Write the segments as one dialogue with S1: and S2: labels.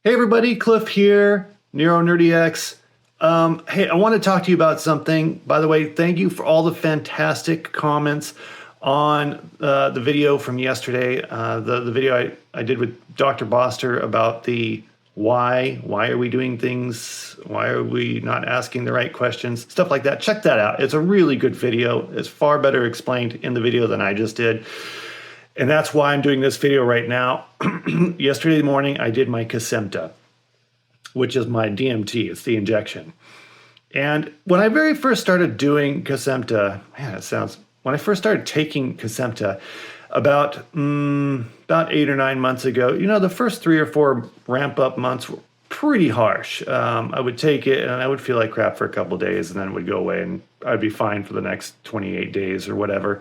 S1: Hey everybody, Cliff here, Nero Nerdy X. Hey, I want to talk to you about something. By the way, thank you for all the fantastic comments on the video from yesterday. The video I did with Dr. Boster about the why are we doing things? Why are we not asking the right questions? Stuff like that. Check that out. It's a really good video. It's far better explained in the video than I just did. And that's why I'm doing this video right now. Yesterday morning, I did my Kesimpta, which is my DMT. It's the injection. And when I very first started doing Kesimpta, when I first started taking Kesimpta about 8 or 9 months ago, the first 3 or 4 ramp up months were pretty harsh. I would take it and I would feel like crap for a couple of days and then it would go away and I'd be fine for the next 28 days or whatever.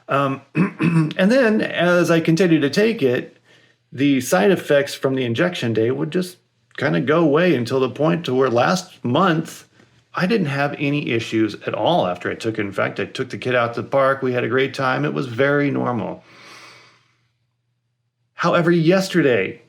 S1: And then as I continued to take it, the side effects from the injection day would just kind of go away until the point to where last month I didn't have any issues at all after I took it. In fact, I took the kid out to the park. We had a great time. It was very normal. However, yesterday,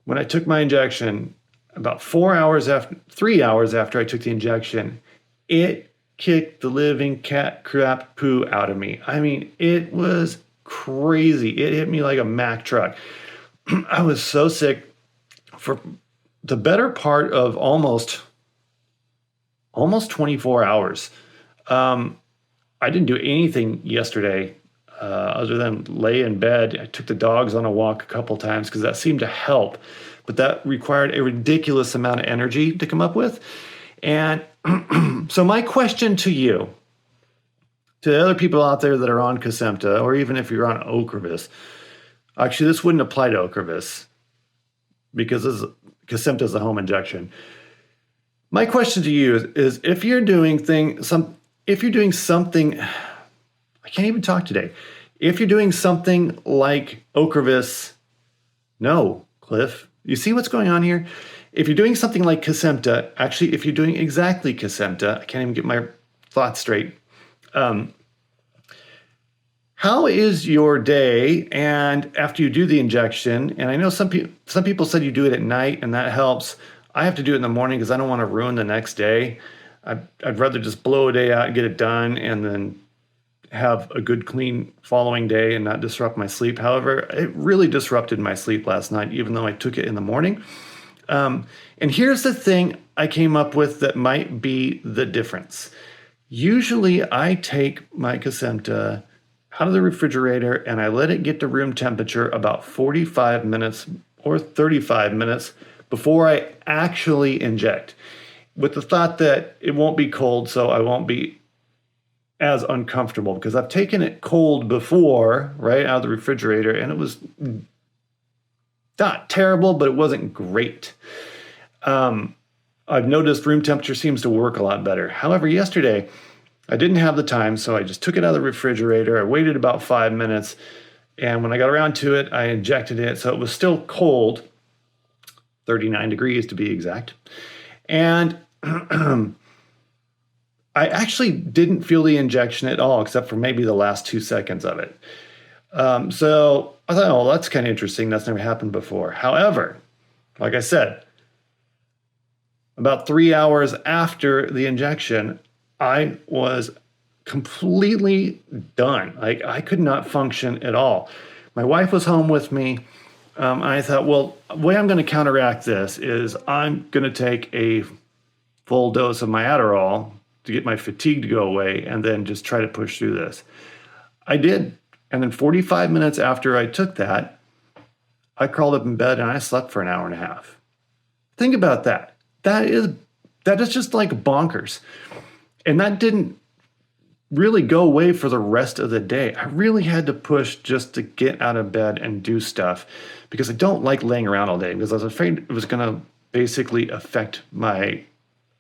S1: when I took my injection, about 3 hours after I took the injection, it kicked the living cat crap poo out of me. I mean, it was crazy. It hit me like a Mack truck. I was so sick for the better part of almost 24 hours. I didn't do anything yesterday other than lay in bed. I took the dogs on a walk a couple times because that seemed to help, but that required a ridiculous amount of energy to come up with. And so my question to you, to the other people out there that are on Kesimpta, or even if you're on Ocrevus, actually this wouldn't apply to Ocrevus because Kesimpta is a home injection. My question to you is if you're doing something, I can't even talk today. If you're doing something like Ocrevus, no, Cliff, you see what's going on here? If you're doing something like Kesimpta, actually, if you're doing exactly Kesimpta, I can't even get my thoughts straight. How is your day? And after you do the injection, and I know some people said you do it at night, and that helps. I have to do it in the morning because I don't want to ruin the next day. I'd rather just blow a day out and get it done, and then have a good, clean following day and not disrupt my sleep. However, it really disrupted my sleep last night, even though I took it in the morning. And here's the thing I came up with that might be the difference. Usually I take my Kesimpta out of the refrigerator and I let it get to room temperature about 45 minutes or 35 minutes before I actually inject, with the thought that it won't be cold, so I won't be as uncomfortable, because I've taken it cold before, right out of the refrigerator, and it was not terrible, but it wasn't great. I've noticed room temperature seems to work a lot better. However, yesterday, I didn't have the time, so I just took it out of the refrigerator. I waited about 5 minutes, and when I got around to it, I injected it. So it was still cold, 39 degrees to be exact. And I actually didn't feel the injection at all, except for maybe the last 2 seconds of it. So I thought, oh, that's kind of interesting. That's never happened before. However, like I said, about 3 hours after the injection, I was completely done. Like, I could not function at all. My wife was home with me. I thought, well, the way I'm going to counteract this is I'm going to take a full dose of my Adderall to get my fatigue to go away and then just try to push through this. I did. And then 45 minutes after I took that, I crawled up in bed and I slept for an hour and a half. Think about that. That is just like bonkers. And that didn't really go away for the rest of the day. I really had to push just to get out of bed and do stuff because I don't like laying around all day, because I was afraid it was going to basically affect my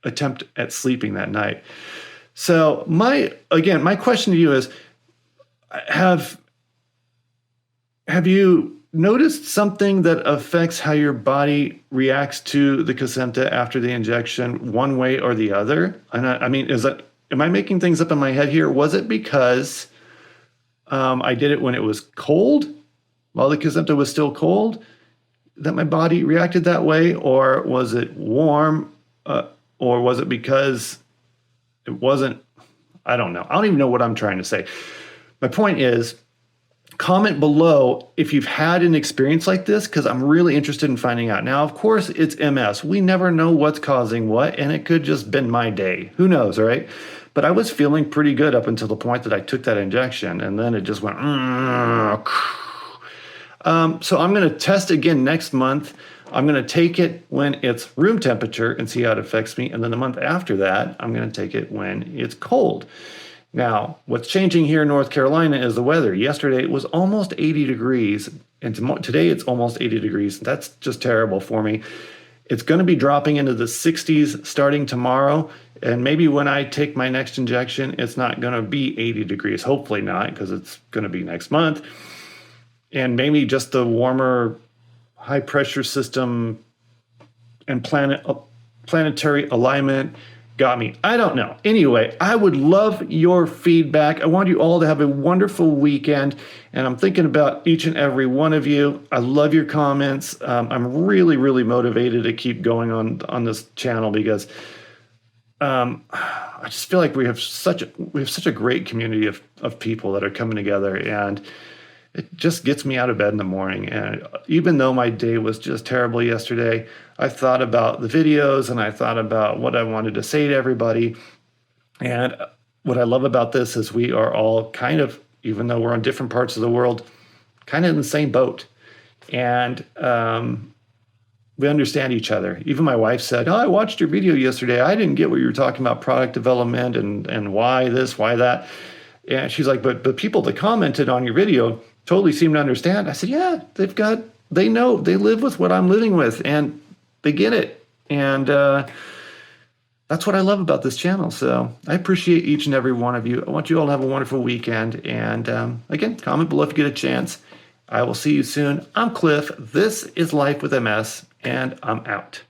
S1: attempt at sleeping that night. So my question to you is, have you noticed something that affects how your body reacts to the Kesimpta after the injection, one way or the other? And am I making things up in my head here? Was it because I did it when it was cold, while the Kesimpta was still cold? that my body reacted that way, or was it warm, or was it because it wasn't? I don't know. I don't even know what I'm trying to say. My point is, comment below if you've had an experience like this, because I'm really interested in finding out. Now, of course, it's MS. We never know what's causing what, and it could just been my day. Who knows, right? But I was feeling pretty good up until the point that I took that injection, and then it just went. So I'm going to test again next month. I'm going to take it when it's room temperature and see how it affects me. And then the month after that, I'm going to take it when it's cold. Now, what's changing here in North Carolina is the weather. Yesterday, it was almost 80 degrees, and today it's almost 80 degrees. That's just terrible for me. It's going to be dropping into the 60s starting tomorrow, and maybe when I take my next injection, it's not going to be 80 degrees. Hopefully not, because it's going to be next month. And maybe just the warmer high-pressure system and planetary alignment got me. I don't know. Anyway, I would love your feedback. I want you all to have a wonderful weekend, and I'm thinking about each and every one of you. I love your comments. I'm really, really motivated to keep going on this channel because I just feel like we have such a great community of people that are coming together, and it just gets me out of bed in the morning. And even though my day was just terrible yesterday, I thought about the videos and I thought about what I wanted to say to everybody. And what I love about this is we are all kind of, even though we're on different parts of the world, kind of in the same boat. And we understand each other. Even my wife said, "Oh, I watched your video yesterday. I didn't get what you were talking about product development and why this, why that." And she's like, but people that commented on your video totally seem to understand. I said, yeah, they know, they live with what I'm living with, and they get it. And that's what I love about this channel. So I appreciate each and every one of you. I want you all to have a wonderful weekend. And again, comment below if you get a chance. I will see you soon. I'm Cliff. This is Life with MS, and I'm out.